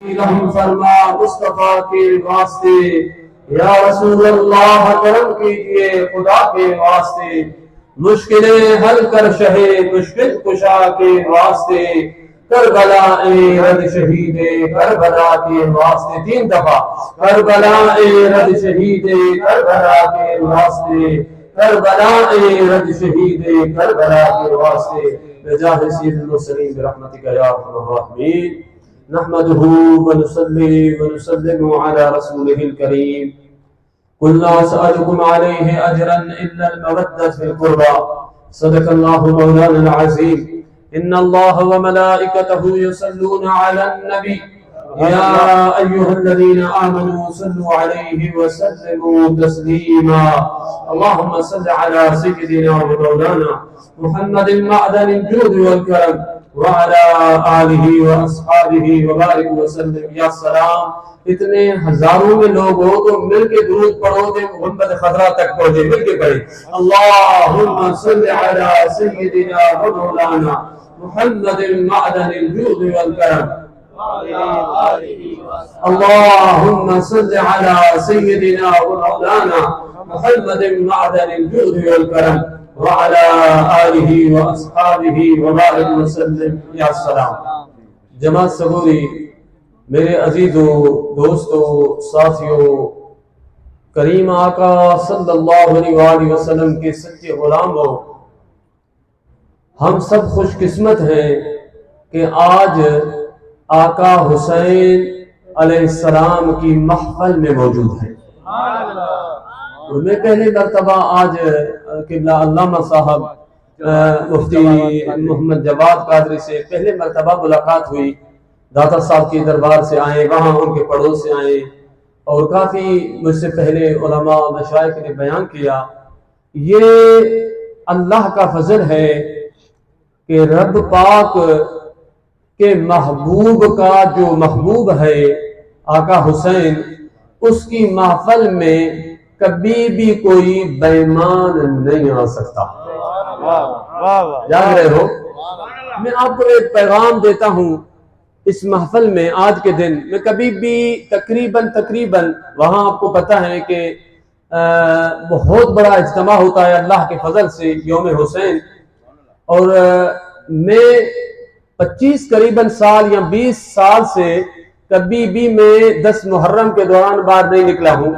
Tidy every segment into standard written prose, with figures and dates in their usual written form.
رحم فرما مصطفیٰ کے واسطے، یا رسول اللہ کرم کیجئے خدا کے واسطے، مشکلیں حل کر شہے مشکل کشا کے واسطے، کربلا رد شہید کربلا کے واسطے، 3 دفعہ کربلا رد شہید کربلا کے واسطے، کربلا رد شہید کربلا کے واسطے، بجاہ سید المرسلین برحمتک یا ارحم الراحمین۔ نحمده ونصلي ونسلم على رسوله الكريم، قل لا أسألكم عليه أجرا إلا المودة في القربى، صدق الله مولانا العظيم، إن الله وملائكته يصلون على النبي، يا أيها الذين آمنوا صلوا عليه وسلموا تسليما، اللهم صل على سيدنا ومولانا محمد معدن الجود والكرم وعلى آلہ واصحابہ وبارک وسلم۔ یا سلام، اتنے ہزاروں میں لوگ ہو تو مل کے درود پڑھو دے محمد خضرا تک پہنچے، مل کے پڑھیں اللہم صل علی سیدنا و مولانا محمد معدن الجود والکرم، اللہم صل علی سیدنا و مولانا محمد معدن الجود والکرم وعلى آلہ واصحابہ وبارک وسلم۔ یا سلام۔ جماعت صبوری، میرے عزیزوں، دوستوں، ساتھیوں، کریم آقا صلی اللہ علیہ وآلہ وسلم کے سچے غلاموں، ہم سب خوش قسمت ہیں کہ آج آقا حسین علیہ السلام کی محفل میں موجود ہیں۔ اور میں پہلے مرتبہ آج قبلہ علامہ صاحب مفتی محمد جواد قادری سے پہلے مرتبہ ملاقات ہوئی، داتا صاحب کے دربار سے آئے، وہاں ان کے پڑوس سے آئے، اور کافی مجھ سے پہلے علماء مشائخ نے بیان کیا۔ یہ اللہ کا فضل ہے کہ رب پاک کے محبوب کا جو محبوب ہے آقا حسین، اس کی محفل میں کبھی بھی کوئی بیمان نہیں آ سکتا۔ یاد رہے ہو، میں آپ کو ایک پیغام دیتا ہوں اس محفل میں، آج کے دن میں کبھی بھی تقریباً وہاں آپ کو پتہ ہے کہ بہت بڑا اجتماع ہوتا ہے اللہ کے فضل سے یوم حسین، اور میں 25 قریباً سال یا 20 سال سے کبھی بھی میں 10 محرم کے دوران باہر نہیں نکلا ہوں،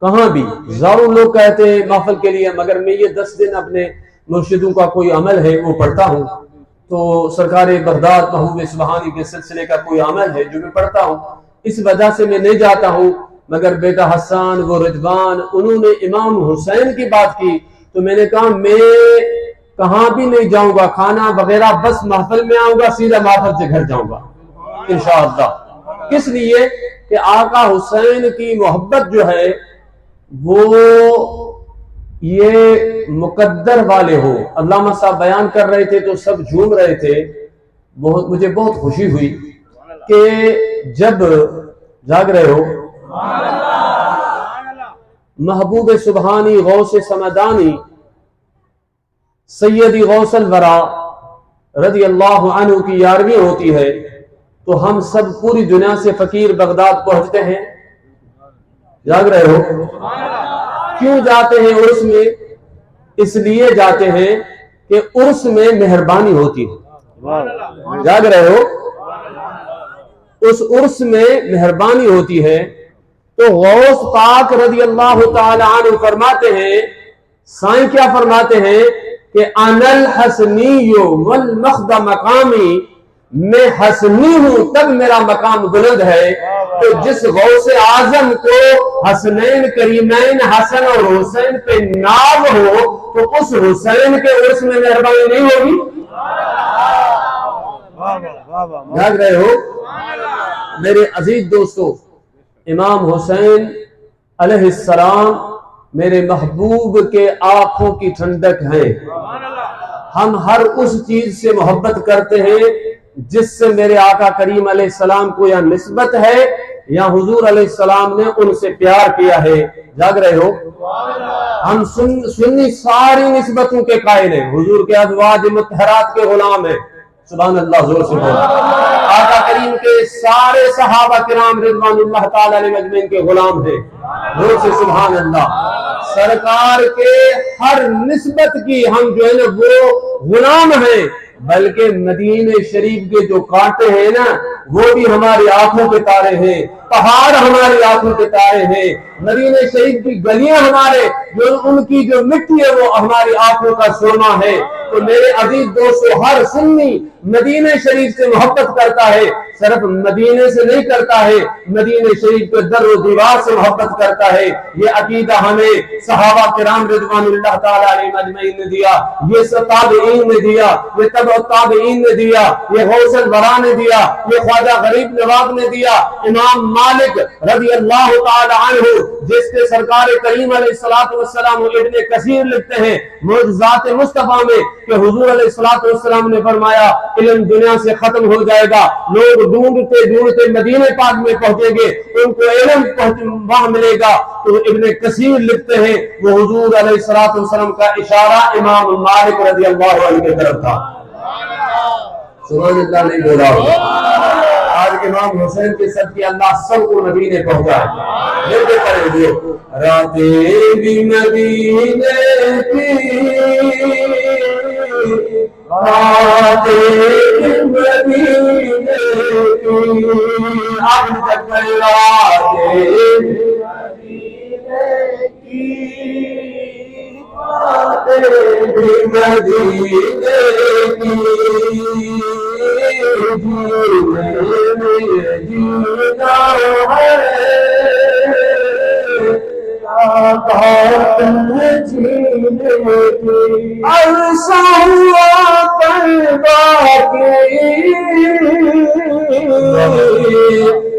کہاں بھی۔ ہزاروں لوگ کہتے ہیں محفل کے لیے، مگر میں یہ 10 دن اپنے مرشدوں کا کوئی عمل ہے وہ پڑھتا ہوں، تو سرکار بغداد محبوب سبحانی کے سلسلے کا کوئی عمل ہے جو میں پڑھتا ہوں، اس وجہ سے میں نہیں جاتا ہوں۔ مگر بیٹا حسان وہ رضوان انہوں نے امام حسین کی بات کی تو میں نے کہا میں کہاں بھی نہیں جاؤں گا، کھانا وغیرہ بس محفل میں آؤں گا، سیدھا محفل سے گھر جاؤں گا انشاءاللہ۔ کس لیے کہ آقا حسین کی محبت جو ہے وہ یہ مقدر والے ہو۔ علامہ صاحب بیان کر رہے تھے تو سب جھوم رہے تھے، مجھے بہت خوشی ہوئی کہ جب جاگ رہے ہو محبوب سبحانی غوث سمدانی سیدی غوث الورا رضی اللہ عنہ کی 11ویں ہوتی ہے تو ہم سب پوری دنیا سے فقیر بغداد پہنچتے ہیں۔ جاگ رہے ہو؟ کیوں جاتے ہیں عرس میں؟ اس لیے جاتے ہیں کہ عرس میں مہربانی ہوتی ہے۔ جاگ رہے ہو؟ اس عرس میں مہربانی ہوتی ہے تو غوث پاک رضی اللہ تعالی عنہ فرماتے ہیں، سائیں کیا فرماتے ہیں کہ انا الحسنی والمخد مقامی، میں حسنی ہوں تب میرا مقام بلند ہے۔ تو جس غوث اعظم کو حسنین کریمین حسن اور حسین پہ ناز ہو تو اس حسین کے عرس میں مہربانی نہیں ہوگی؟ جاگ رہے ہو؟ میرے عزیز دوستو، امام حسین علیہ السلام میرے محبوب کے آنکھوں کی ٹھنڈک ہیں۔ ہم ہر اس چیز سے محبت کرتے ہیں جس سے میرے آقا کریم علیہ السلام کو یا نسبت ہے یا حضور علیہ السلام نے ان سے پیار کیا ہے۔ جاگ رہے ہو؟ ہم سنی ساری نسبتوں کے قائل ہیں، حضور کے ازواج مطہرات کے غلام ہیں، سبحان اللہ، زور سے بولو۔ آقا کریم کریم کے سارے صحابہ کرام رضوان اللہ تعالی علیہ اجمعین کے غلام ہیں. روح سے سبحان اللہ. سرکار کے ہر نسبت کی ہم جو ہے نا وہ غلام ہیں، بلکہ مدینہ شریف کے جو کانٹے ہیں نا وہ بھی ہماری آنکھوں کے تارے ہیں، پہاڑ ہماری آنکھوں کے تارے ہیں، مدینہ شریف کی گلیاں ہمارے جو ان کی جو مٹی ہے وہ ہماری آنکھوں کا سرما ہے. تو میرے عزیز دوستو، ہر سنی مدینہ شریف سے محبت کرتا ہے، صرف مدینے سے نہیں کرتا ہے، مدینہ شریف کے در و دیوار سے محبت کرتا ہے. یہ عقیدہ ہمیں صحابہ کرام رضوان اللہ تعالی علیہ اجمعین نے دیا، یہ تابعین نے دیا، یہ تبع تابعین نے دیا، یہ غوث الورا نے دیا، یہ خواجہ غریب نواز نے دیا. امام مالک رضی اللہ تعالی عنہ جس کے سرکار کریم علیہ السلام ابن کثیر لکھتے ہیں معجزات مصطفیٰ میں کہ حضور علیہ السلام نے فرمایا علم دنیا سے ختم ہو جائے گا، لوگ ڈھونڈتے ڈھونڈتے مدینہ پاک میں پہنچیں گے، ان کو علم وہاں ملے گا. تو ابن کثیر لکھتے ہیں وہ حضور علیہ السلام کا اشارہ امام مالک رضی اللہ عنہ کی طرف تھا. سبحان اللہ نہیں بولا ہوگا. آج امام حسین کے صدقے اللہ سب کو نبی نے پہنچایا. ملتے کریں گے راتیں بھی مدینے کی، راتیں بھی مدینے کی، اب تک راتیں بھی مدینے کی، راتیں بھی مدینے کی، جینا ہے عرصہ ہوا طیبہ کی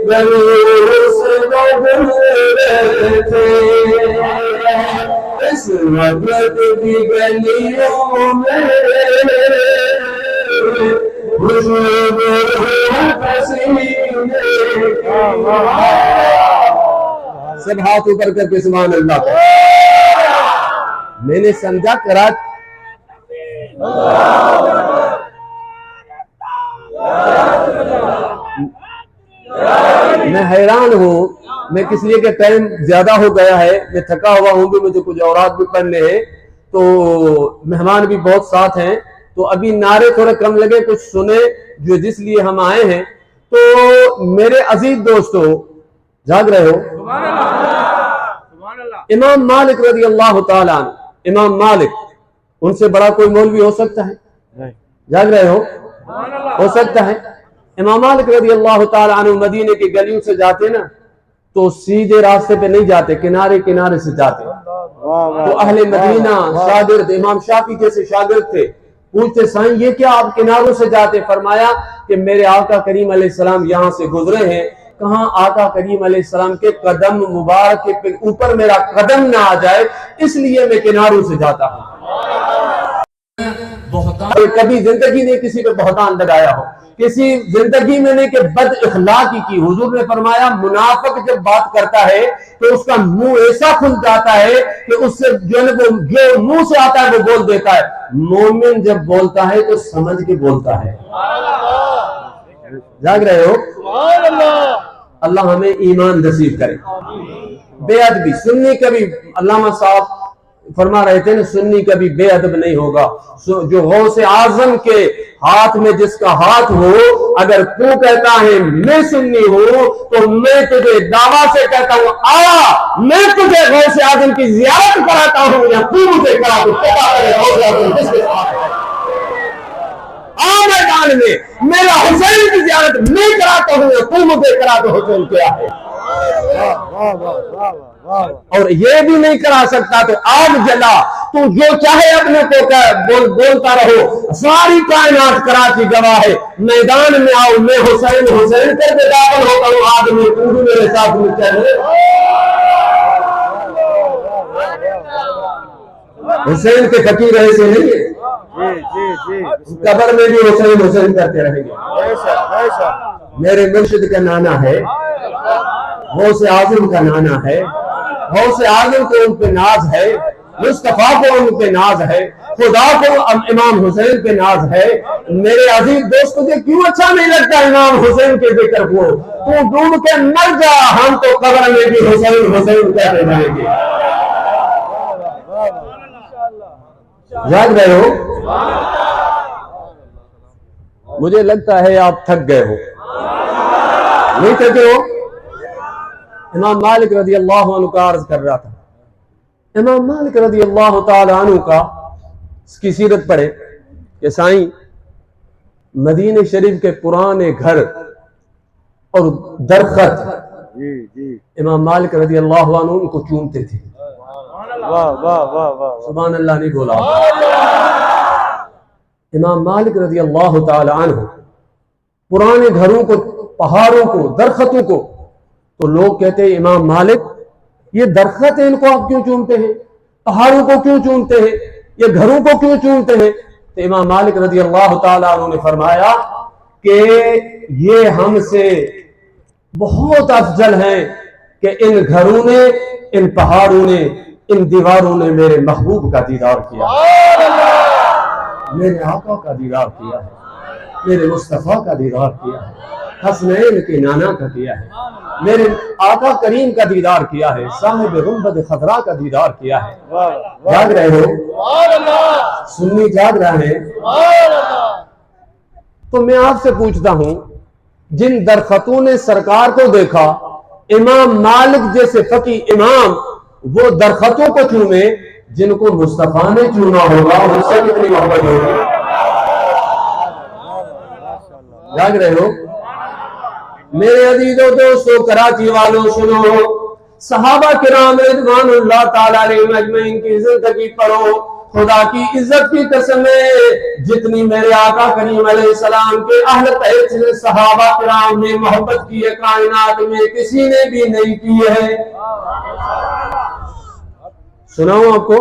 گلیوں سے گزرے تھے، اس وقت کی گلیوں میں سب ہاتھ اوپر کر کے سبحان اللہ. میں نے سمجھا میں حیران ہوں، میں کس لیے کہ ٹائم زیادہ ہو گیا ہے، میں تھکا ہوا ہوں بھی، مجھے کچھ اورات بھی پڑھنے ہیں، تو مہمان بھی بہت ساتھ ہیں، تو ابھی نعرے تھوڑے کم لگے، کچھ سنے جو جس لیے ہم آئے ہیں. تو میرے عزیز دوستو جاگ رہے ہو؟ امام مالک رضی اللہ تعالیٰ عنہ، امام مالک، ان سے بڑا کوئی مولوی ہو سکتا ہے؟ جاگ رہے ہو سکتا ہے؟ امام مالک رضی اللہ تعالیٰ عنہ مدینے کی گلیوں سے جاتے نا تو سیدھے راستے پہ نہیں جاتے، کنارے کنارے سے جاتے. تو اہل مدینہ شاگرد امام شافعی جیسے شاگرد تھے، پوچھتے سائیں یہ کیا آپ کناروں سے جاتے؟ فرمایا کہ میرے آقا کریم علیہ السلام یہاں سے گزرے ہیں، کہاں آقا کریم علیہ السلام کے قدم مبارک کے اوپر میرا قدم نہ آ جائے، اس لیے میں کناروں سے جاتا ہوں. کبھی زندگی نے کسی پہ بہتان لگایا ہو، کسی زندگی میں نہیں کہ بد اخلاقی کی. حضور نے فرمایا منافق جب بات کرتا ہے تو اس کا منہ ایسا کھل جاتا ہے کہ اس سے جو منہ سے آتا ہے وہ بول دیتا ہے. مومن جب بولتا ہے تو سمجھ کے بولتا ہے. جاگ رہے ہو؟ اللہ ہمیں ایمان نصیب کرے. بے ادبی سنی کبھی، علامہ صاحب فرما رہے تھے نا، سنی کبھی بے ادب نہیں ہوگا. جو غوث اعظم کے ہاتھ میں جس کا ہاتھ ہو، اگر تو کہتا ہے میں سنی ہوں تو میں تجھے دعویٰ سے کہتا ہوں آ میں تجھے غوث اعظم کی زیارت کراتا ہوں، یا تو مجھے کرا تو پتا کرے غوث اعظم کس کے ساتھ ہے. میدان میں میرا حسین کی زیارت میں کراتا ہوں، یا تو مجھے کرا تو حسین کیا ہے. اور یہ بھی نہیں کرا سکتا تو آگ جلا، تو جو چاہے اپنے کو بولتا رہو. ساری کائنات کراچی گواہ ہے. میدان میں آؤ، میں حسین حسین کر کے داخل ہوتا ہوں، آدمی تو بھی میرے ساتھ میں چلے. حسین کے فقیر ایسے نہیں ہے، قبر میں بھی حسین حسین کرتے رہیں گے. میرے مرشد کا نانا ہے، غوث اعظم کا نانا ہے، غوث اعظم کو ان پہ ناز ہے. مصطفیٰ کو ان پہ ناز ہے، خدا کو امام حسین پہ ناز ہے۔ میرے عزیز دوست تجھے کیوں اچھا نہیں لگتا امام حسین کے ذکر کو؟ تو ڈوب کے مر جا، ہم تو قبر میں بھی حسین حسین کہتے جائیں گے۔ جاگ رہے ہو؟ مجھے لگتا ہے آپ تھک گئے ہو، نہیں تھکے ہو؟ امام مالک رضی اللہ عنہ کا عرض کر رہا تھا، امام مالک رضی اللہ تعالی عنہ کا اس کی سیرت پڑھے کہ سائیں مدینہ شریف کے پرانے گھر اور درخت امام مالک رضی اللہ عنہ ان کو چومتے تھے۔ سبحان اللہ نہیں بولا۔ امام مالک رضی اللہ تعالی عنہ پرانے گھروں کو، پہاڑوں کو، درختوں کو، تو لوگ کہتے ہیں امام مالک یہ درخت ہیں، ان کو آپ کیوں چومتے ہیں؟ پہاڑوں کو کیوں چومتے ہیں؟ یہ گھروں کو کیوں چومتے ہیں؟ تو امام مالک رضی اللہ تعالیٰ عنہ نے فرمایا کہ یہ ہم سے بہت افضل ہیں کہ ان گھروں نے، ان پہاڑوں نے، ان دیواروں نے میرے محبوب کا دیدار کیا، میرے آقا کا دیدار کیا ہے، میرے مصطفیٰ کا دیدار کیا ہے، حسنین کے نانا کا کیا ہے، میرے آقا کریم کا دیدار کیا ہے، صاحب گنبد خضرا کا دیدار کیا ہے۔ جاگ رہے ہو؟ سنی جاگ رہے ہیں؟ تو میں آپ سے پوچھتا ہوں، جن درختوں نے سرکار کو دیکھا، امام مالک جیسے فقی امام وہ درختوں کو چومے، جن کو مصطفیٰ نے چونا ہوگا ان سے کتنی محبت ہوگی؟ جاگ رہے ہو؟ میرے عزیزو دوستو، کراچی والوں سنو، صحابہ کرام رضوان اللہ تعالیٰ علیہم اجمعین کی زندگی پڑھو، خدا کی عزت کی قسم ہے جتنی میرے آقا کریم علیہ السلام کے اہل بیت نے صحابہ کرام نے محبت کی ہے کائنات میں کسی نے بھی نہیں کی ہے۔ سناؤں آپ کو؟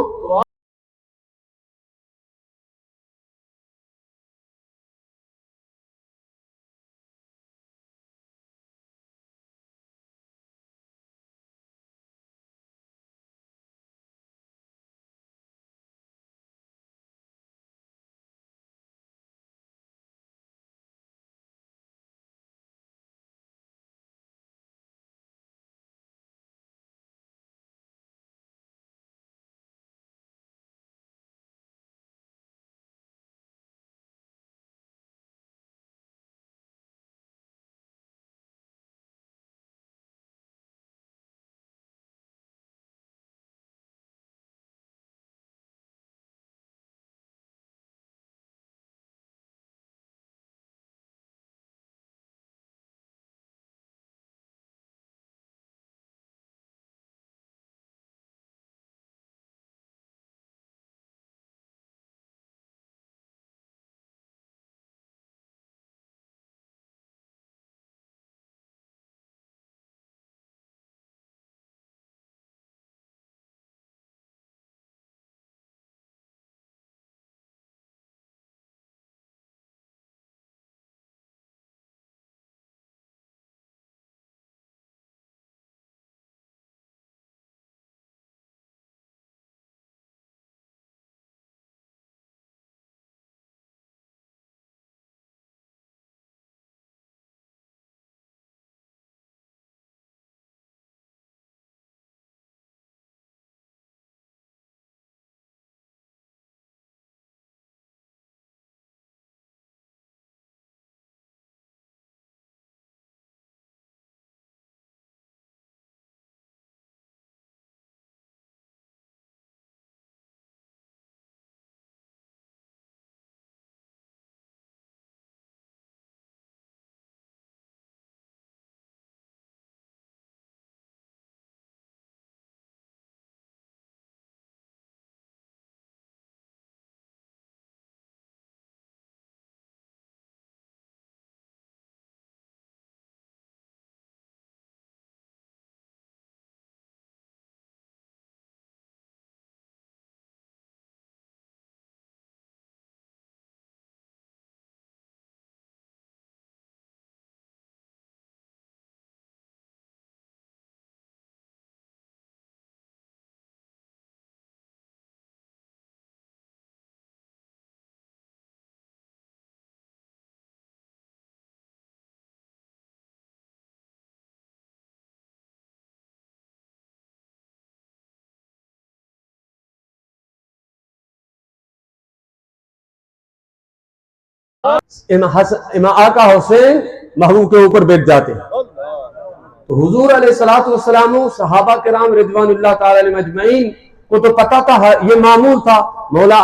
امام آقا حسین محبوب کے اوپر بیٹھ جاتے ہیں. تو حضور علیہ الصلوۃ والسلام صحابہ کرام رضوان اللہ تعالی علیہم اجمعین کو تو پتا تھا یہ معمول تھا. مولا